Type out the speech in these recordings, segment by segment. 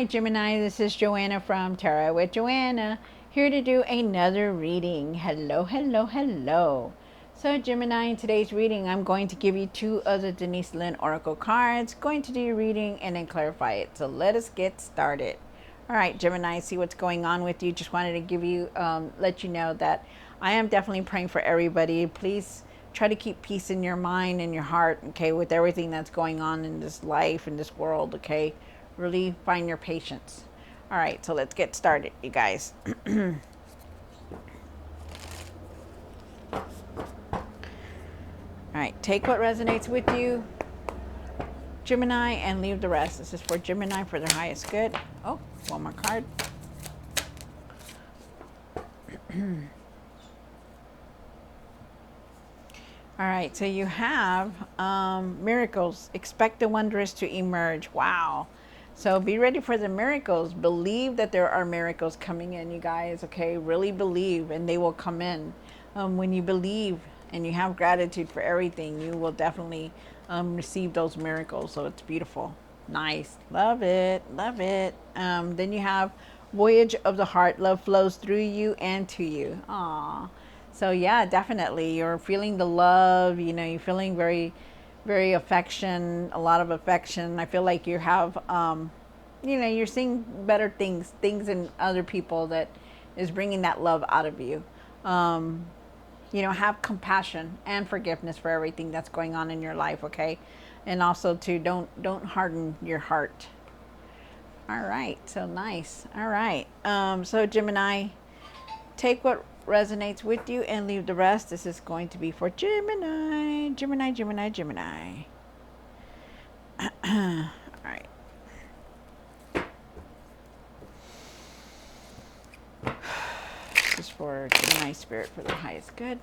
Gemini, this is Joanna from Tarot with Joanna, here to do another reading. Hello, hello, hello. So Gemini, in today's reading, I'm going to give you two of the Denise Lynn Oracle cards, going to do your reading and then clarify it. So let us get started. All right, Gemini, see what's going on with you. Just wanted to give you, let you know that I am definitely praying for everybody. Please try to keep peace in your mind and your heart, okay, with everything that's going on in this life, in this world, okay? Really find your patience. All right, so let's get started, you guys. All right, take what resonates with you, Gemini, and leave the rest. This is for Gemini for their highest good. Oh, one more card. All right, so you have miracles. Expect the wondrous to emerge. Wow. So be ready for the miracles. Believe that there are miracles coming in, you guys, okay? Really believe, and they will come in. When you believe and you have gratitude for everything, you will definitely receive those miracles. So it's beautiful. Nice. Love it. Love it. Then you have Voyage of the Heart. Love flows through you and to you. Aww. So yeah, definitely. You're feeling the love, you know, you're feeling very very affection, a lot of affection. I feel like you have, you know, you're seeing better things in other people that is bringing that love out of you. You know, have compassion and forgiveness for everything that's going on in your life, okay? And also to don't harden your heart. All right, so nice. All right, so Gemini, take what resonates with you and leave the rest. This is going to be for Gemini. Gemini, Gemini, Gemini. All right. This is for Gemini spirit for the highest good.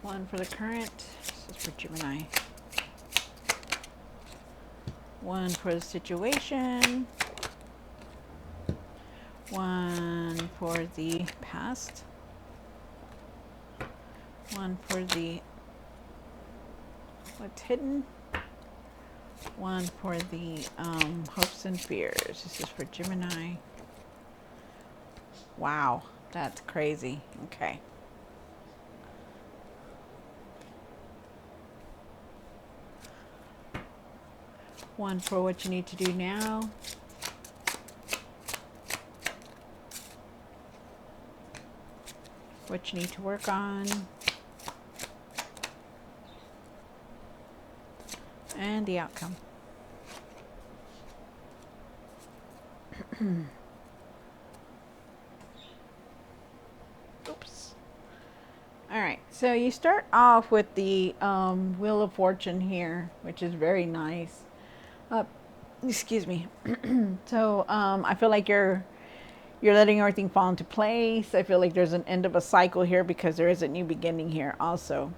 One for the current. This is for Gemini. One for the situation. One for the past. One for the what's hidden. One for the hopes and fears. This is for Gemini. Wow, that's crazy. Okay. One for what you need to do now. What you need to work on. And the outcome. Oops. All right, so you start off with the Wheel of Fortune here, which is very nice. Excuse me. So I feel like you're letting everything fall into place. I feel like there's an end of a cycle here because there is a new beginning here also.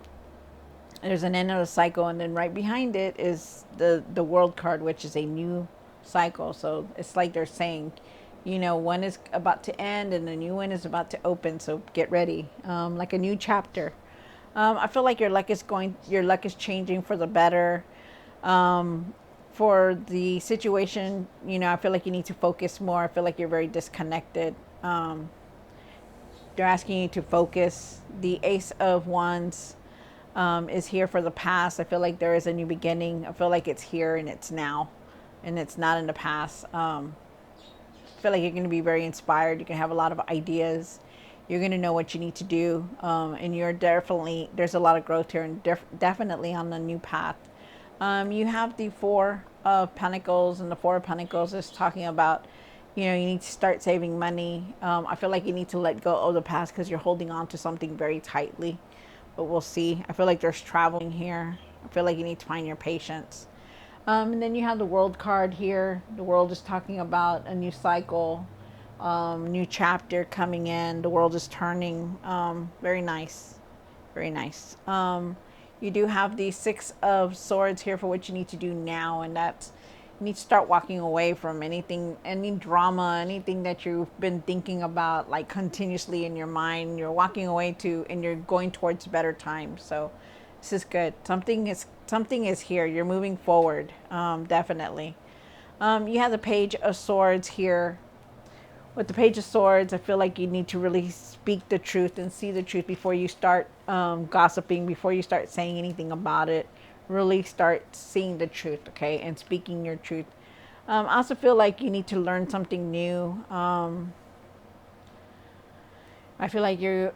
There's an end of a cycle, and then right behind it is the World card, which is a new cycle. So it's like they're saying, you know, one is about to end and the new one is about to open. So get ready, like a new chapter. I feel like your luck is changing for the better. For the situation, you know, I feel like you need to focus more. I feel like you're very disconnected. They're asking you to focus. The Ace of Wands is here for the past. I feel like there is a new beginning. I feel like it's here and it's now, and it's not in the past. I feel like you're going to be very inspired. You can have a lot of ideas. You're going to know what you need to do, and there's a lot of growth here, and definitely on the new path. You have the Four of Pentacles, and the Four of Pentacles is talking about, you know, you need to start saving money. I feel like you need to let go of the past because you're holding on to something very tightly, but we'll see. I feel like there's traveling here. I feel like you need to find your patience. And then you have the World card here. The World is talking about a new cycle, new chapter coming in. The world is turning. Very nice. Very nice. You do have the Six of Swords here for what you need to do now, and that's, You need to start walking away from anything, any drama, anything that you've been thinking about like continuously in your mind. You're walking away to, and you're going towards better times. So this is good. Something is here. You're moving forward, definitely. You have the Page of Swords here. With the Page of Swords, I feel like you need to really speak the truth and see the truth before you start gossiping, before you start saying anything about it. Really start seeing the truth, okay, and speaking your truth. I also feel like you need to learn something new. I feel like you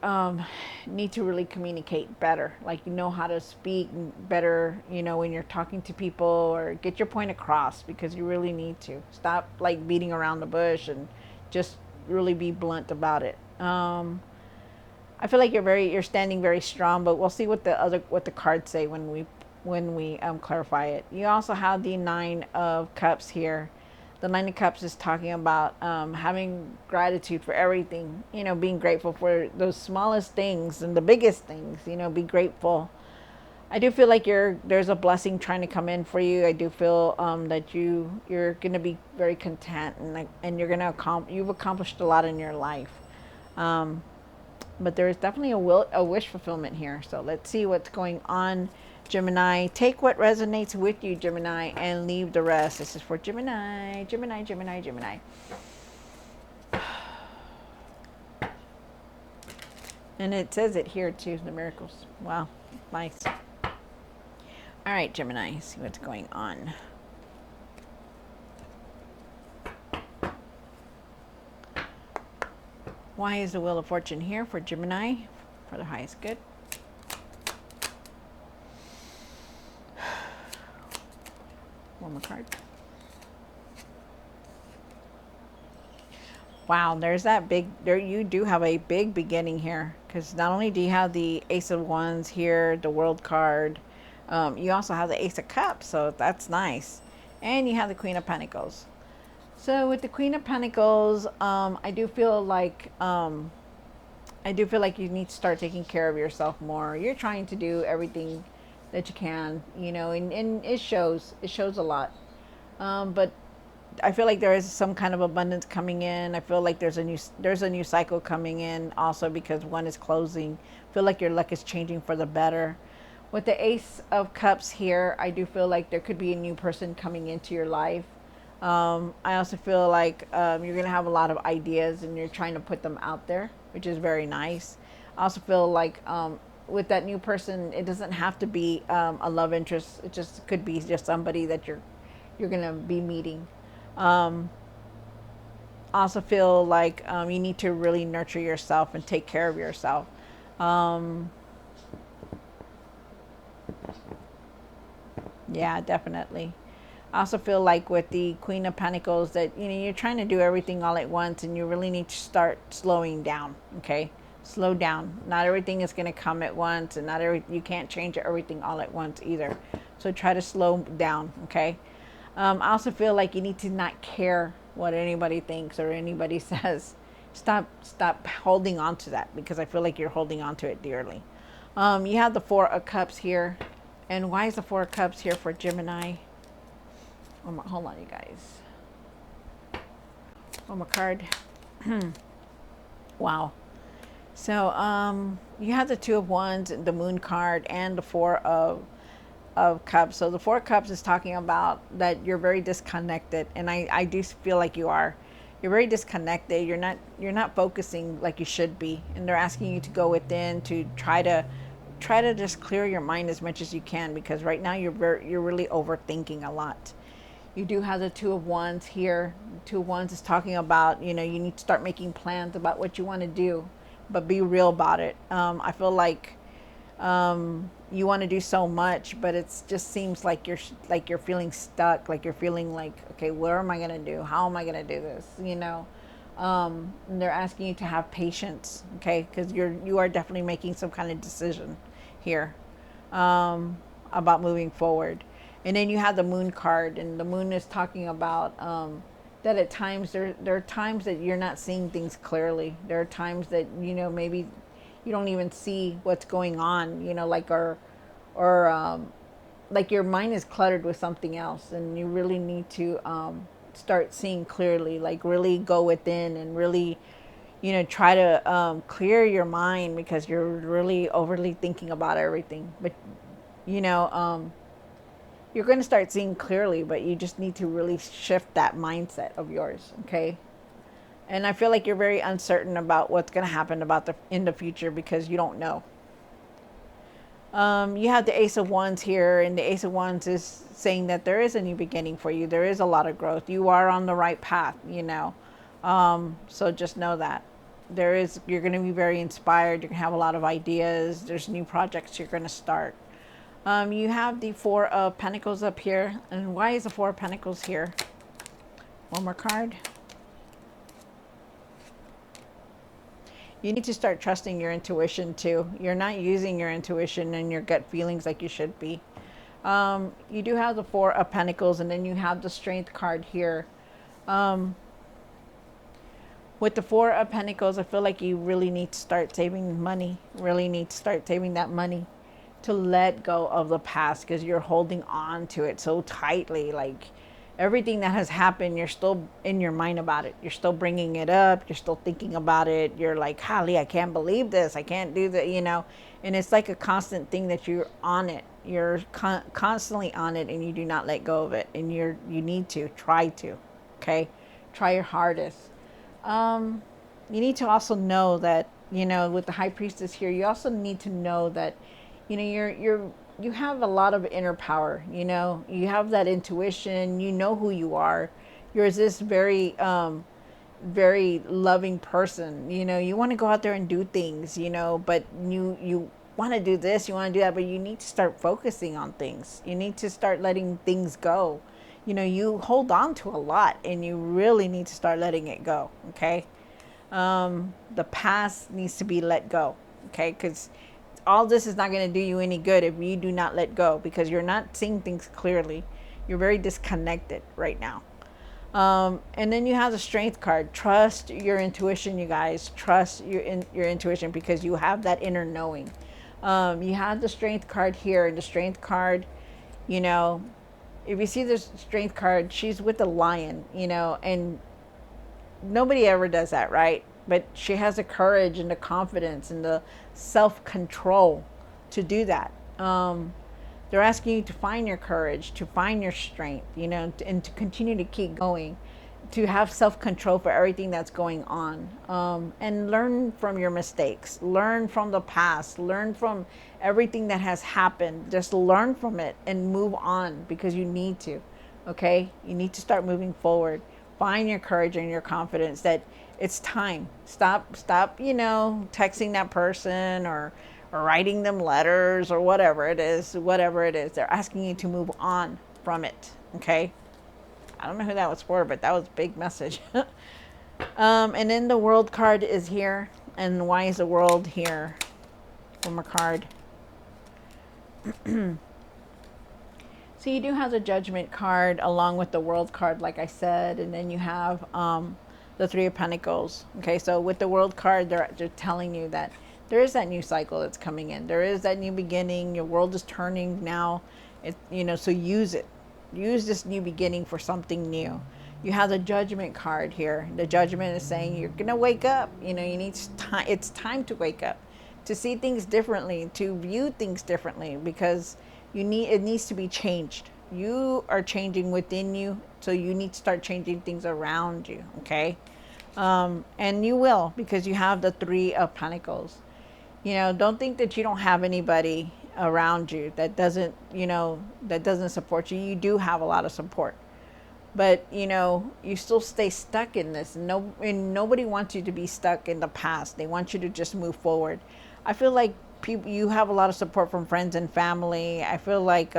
need to really communicate better. Like, you know how to speak better, when you're talking to people, or get your point across, because you really need to. Stop like beating around the bush and just really be blunt about it. I feel like you're standing very strong, but we'll see what the cards say when we clarify it. You also have the Nine of Cups here. The Nine of Cups is talking about having gratitude for everything, being grateful for those smallest things and the biggest things, be grateful. I do feel like there's a blessing trying to come in for you. I do feel that you're going to be very content, and you're going to you've accomplished a lot in your life. But there is definitely a wish fulfillment here. So let's see what's going on, Gemini. Take what resonates with you, Gemini, and leave the rest. This is for Gemini, Gemini, Gemini, Gemini. And it says it here too, the miracles. Wow, nice. All right, Gemini, see what's going on. Why is the Wheel of Fortune here for Gemini for the highest good? One more card. Wow, there's that big, there you do have a big beginning here, because not only do you have the Ace of Wands here, the World card, you also have the Ace of Cups, so that's nice. And you have the Queen of Pentacles. So with the Queen of Pentacles, I do feel like you need to start taking care of yourself more. You're trying to do everything that you can, and it shows. It shows a lot. But I feel like there is some kind of abundance coming in. I feel like there's a new cycle coming in also, because one is closing. I feel like your luck is changing for the better. With the Ace of Cups here, I do feel like there could be a new person coming into your life. I also feel like you're going to have a lot of ideas, and you're trying to put them out there, which is very nice. I also feel like with that new person, it doesn't have to be a love interest. It just could be just somebody that you're going to be meeting. I also feel like you need to really nurture yourself and take care of yourself. Yeah, definitely. I also feel like with the Queen of Pentacles that you're trying to do everything all at once, and you really need to start slowing down. Okay, slow down. Not everything is going to come at once, and you can't change everything all at once either. So try to slow down. Okay. I also feel like you need to not care what anybody thinks or anybody says. Stop holding on to that, because I feel like you're holding on to it dearly. You have the Four of Cups here, and why is the Four of Cups here for Gemini? Hold on, you guys. One more card. Wow. So you have the Two of Wands, the Moon card, and the Four of Cups. So the Four of Cups is talking about that you're very disconnected, and I do feel like you are. You're very disconnected. You're not focusing like you should be, and they're asking you to go within to try to just clear your mind as much as you can, because right now you're really overthinking a lot. You do have the Two of Wands here. Two of Wands is talking about, you need to start making plans about what you want to do, but be real about it. I feel like you want to do so much, but it just seems like you're feeling stuck, like you're feeling like, okay, what am I going to do? How am I going to do this? And they're asking you to have patience, okay? Because you are definitely making some kind of decision here about moving forward. And then you have the Moon card, and the Moon is talking about that at times there are times that you're not seeing things clearly. There are times that maybe you don't even see what's going on, like or like your mind is cluttered with something else, and you really need to start seeing clearly, like really go within and really, try to clear your mind, because you're really overly thinking about everything. But you know you're going to start seeing clearly, but you just need to really shift that mindset of yours. Okay. And I feel like you're very uncertain about what's going to happen about in the future, because you don't know. You have the Ace of Wands here, and the Ace of Wands is saying that there is a new beginning for you. There is a lot of growth. You are on the right path, so just know that you're going to be very inspired. You're going to have a lot of ideas. There's new projects you're going to start. You have the Four of Pentacles up here. And why is the Four of Pentacles here? One more card. You need to start trusting your intuition too. You're not using your intuition and your gut feelings like you should be. You do have the Four of Pentacles, and then you have the Strength card here. With the Four of Pentacles, I feel like you really need to start saving money. Really need to start saving that money to let go of the past, because you're holding on to it so tightly. Like everything that has happened, you're still in your mind about it. You're still bringing it up. You're still thinking about it. You're like, Holly, I can't believe this. I can't do that, And it's like a constant thing that you're on it. You're constantly on it, and you do not let go of it. And you need to try to, okay? Try your hardest. You need to also know that, with the High Priestess here, you also need to know that, you have a lot of inner power. You have that intuition. You know who you are. You're this very very loving person. You want to go out there and do things, but you want to do this, you want to do that, but you need to start focusing on things. You need to start letting things go. You hold on to a lot, and you really need to start letting it go. Okay. The past needs to be let go. Okay. Because all this is not going to do you any good if you do not let go, because you're not seeing things clearly. You're very disconnected right now. And then you have the Strength card. Trust your intuition, you guys. Trust your intuition, because you have that inner knowing. You have the Strength card here, and the Strength card, if you see the Strength card, she's with the lion, and nobody ever does that, right? But she has the courage and the confidence and the self-control to do that. They're asking you to find your courage, to find your strength, and to continue to keep going, to have self-control for everything that's going on, and learn from your mistakes, learn from the past, learn from everything that has happened. Just learn from it and move on, because you need to. Okay, you need to start moving forward. Find your courage and your confidence that it's time. Stop texting that person or writing them letters or whatever it is. They're asking you to move on from it. Okay. I don't know who that was for, but that was a big message. And then the World card is here. And why is the World here? One more card. So you do have the Judgment card along with the World card, like I said, and then you have the Three of Pentacles. Okay, so with the World card, they're telling you that there is that new cycle that's coming in. There is that new beginning. Your world is turning now. So use it. Use this new beginning for something new. You have the Judgment card here. The Judgment is saying you're gonna wake up. You need time. It's time to wake up, to see things differently, to view things differently, because it needs to be changed. You are changing within you, so you need to start changing things around you. Okay, and you will, because you have the Three of Pentacles. Don't think that you don't have anybody around you that doesn't support you. You do have a lot of support, but you still stay stuck in this. And nobody wants you to be stuck in the past. They want you to just move forward. I feel like you have a lot of support from friends and family. I feel like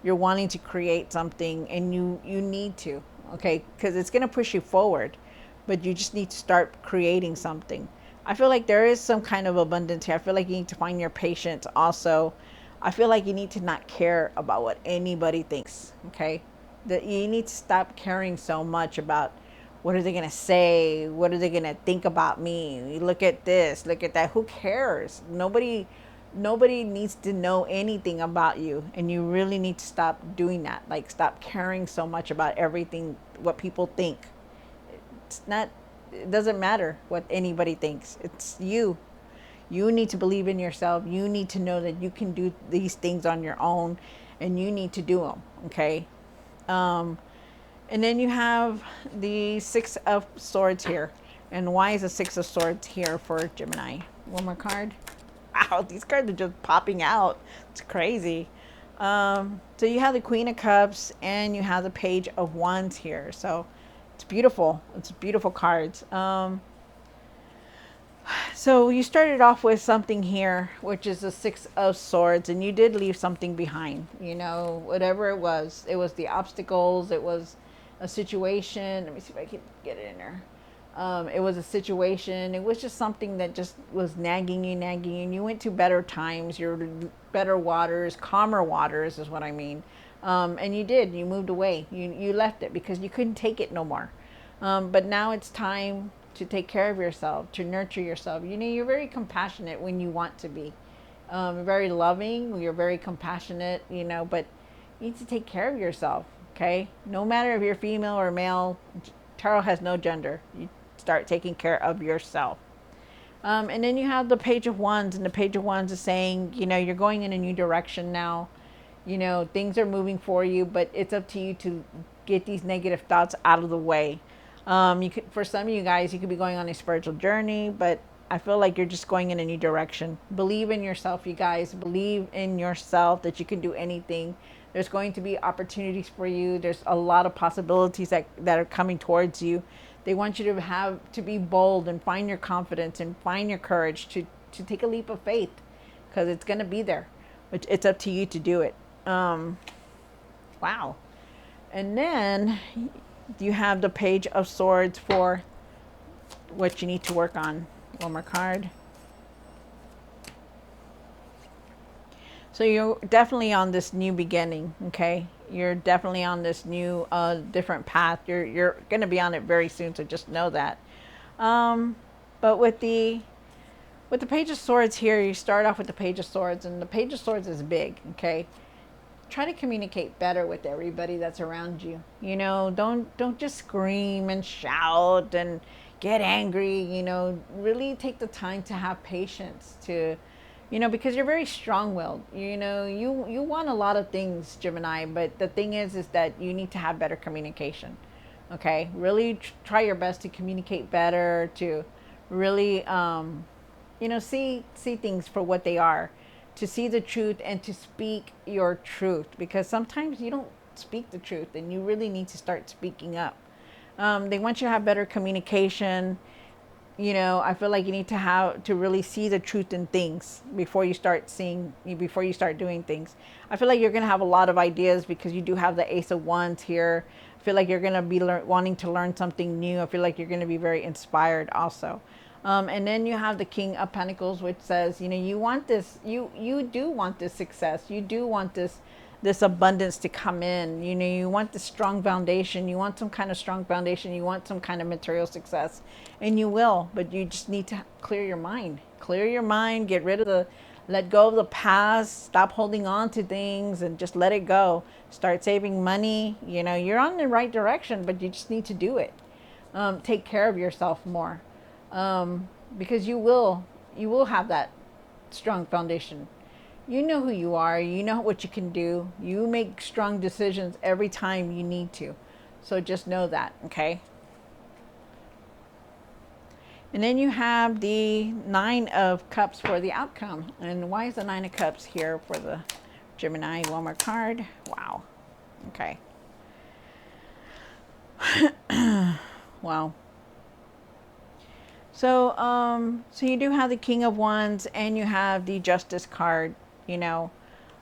you're wanting to create something, and you need to, okay, because it's going to push you forward, but you just need to start creating something. I feel like there is some kind of abundance here. I feel like you need to find your patience also. I feel like you need to not care about what anybody thinks, okay? That you need to stop caring so much about what are they going to say? What are they going to think about me? You look at this, look at that. Who cares? Nobody Nobody needs to know anything about you, and you really need to stop doing that. Like, stop caring so much about everything, what people think. It's not, it doesn't matter what anybody thinks. It's you. You need to believe in yourself. You need to know that you can do these things on your own, and you need to do them. Okay. Um, and then you have the Six of Swords here. And why is the Six of Swords here for Gemini? One more card. Wow, these cards are just popping out. It's crazy. So you have the Queen of Cups and you have the Page of Wands here. So it's beautiful. It's beautiful cards. So you started off with something here, which is the Six of Swords, and you did leave something behind. You know, whatever it was the obstacles, it was a situation. Let me see if I can get it in there. It was a situation. It was just something that just was nagging you, and you went to better times, your better waters, calmer waters is what I mean. And you did. You moved away. You left it because you couldn't take it no more. But now it's time to take care of yourself, to nurture yourself. You know, you're very compassionate when you want to be. Very loving. You're very compassionate. You know, but you need to take care of yourself. Okay. No matter if you're female or male, tarot has no gender. You start taking care of yourself. And then you have the Page of Wands, and the Page of Wands is saying, you know, you're going in a new direction now. You know, things are moving for you, but it's up to you to get these negative thoughts out of the way. You could, for some of you guys, you could be going on a spiritual journey, but I feel like you're just going in a new direction. Believe in yourself, you guys. Believe in yourself that you can do anything. There's going to be opportunities for you. There's a lot of possibilities that are coming towards you. They want you to be bold and find your confidence and find your courage to take a leap of faith, because it's going to be there. It's up to you to do it. Wow. And then you have the Page of Swords for what you need to work on. One more card. So you're definitely on this new beginning, okay? You're definitely on this new, different path. You're going to be on it very soon, so just know that. But with the Page of Swords here, you start off with the Page of Swords, and the Page of Swords is big, okay? Try to communicate better with everybody that's around you. You know, don't just scream and shout and get angry. You know, really take the time to have patience, to, you know, because you're very strong-willed. You know, you want a lot of things, Gemini, but the thing is that you need to have better communication. Okay, really try your best to communicate better, to really, you know, see things for what they are, to see the truth and to speak your truth, because sometimes you don't speak the truth and you really need to start speaking up. They want you to have better communication. You know, I feel like you need to really see the truth in things before you start doing things. I feel like you're going to have a lot of ideas because you do have the Ace of Wands here. I feel like you're going to be wanting to learn something new. I feel like you're going to be very inspired also. And then you have the King of Pentacles, which says, you know, you want this, you do want this success. You do want this abundance to come in. You know, you want this strong foundation. You want some kind of strong foundation. You want some kind of material success, and you will, but you just need to clear your mind. Clear your mind, let go of the past, stop holding on to things and just let it go. Start saving money. You know, you're on the right direction, but you just need to do it. Take care of yourself more. Because you will have that strong foundation. You know who you are. You know what you can do. You make strong decisions every time you need to. So just know that, okay? And then you have the Nine of Cups for the outcome. And why is the Nine of Cups here for the Gemini? One more card. Wow. Okay. Wow. So, so you do have the King of Wands and you have the Justice card. You know,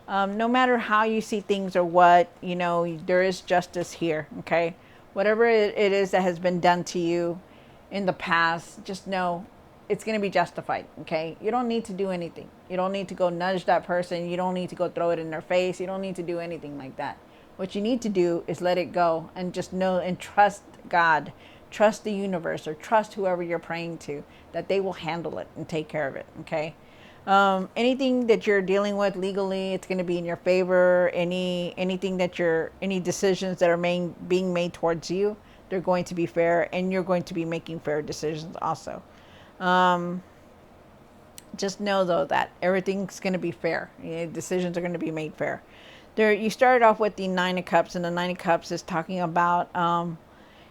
no matter how you see things or what, you know, there is justice here. Okay, whatever it is that has been done to you in the past, just know it's going to be justified. Okay, you don't need to do anything. You don't need to go nudge that person. You don't need to go throw it in their face. You don't need to do anything like that. What you need to do is let it go and just know and trust God. Trust the universe, or trust whoever you're praying to, that they will handle it and take care of it. Okay. Anything that you're dealing with legally, it's going to be in your favor. Anything that any decisions that are being made towards you, they're going to be fair, and you're going to be making fair decisions also. Um, just know though that everything's going to be fair. Decisions are going to be made fair. There, you started off with the Nine of Cups, and the Nine of Cups is talking about,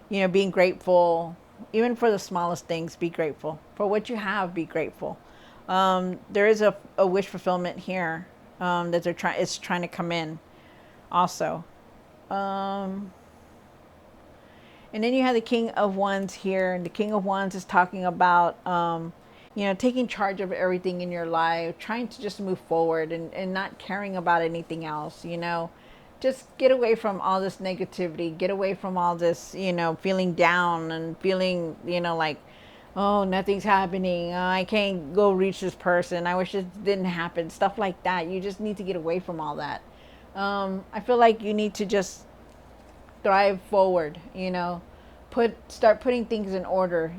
being grateful, even for the smallest things. Be grateful for what you have. Be grateful. There is a wish fulfillment here, that it's trying to come in, also. Um, and then you have the King of Wands here, and the King of Wands is talking about, taking charge of everything in your life, trying to just move forward, and not caring about anything else. Just get away from all this negativity, get away from all this, feeling down and feeling, like, oh, nothing's happening. I can't go reach this person. I wish it didn't happen. Stuff like that. You just need to get away from all that. I feel like you need to just thrive forward, start putting things in order,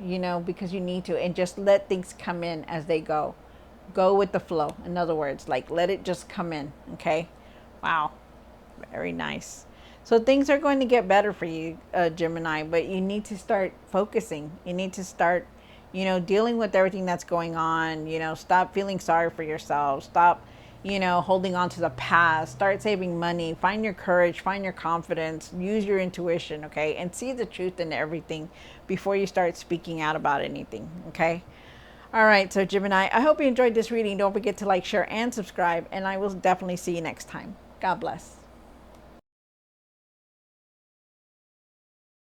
because you need to, and just let things come in as they go. Go with the flow. In other words, like, let it just come in. Okay. Wow. Very nice. So things are going to get better for you, Gemini, but you need to start focusing. You need to start, dealing with everything that's going on. Stop feeling sorry for yourself. Stop, holding on to the past. Start saving money. Find your courage. Find your confidence. Use your intuition, okay? And see the truth in everything before you start speaking out about anything, okay? All right, so Gemini, I hope you enjoyed this reading. Don't forget to like, share, and subscribe, and I will definitely see you next time. God bless.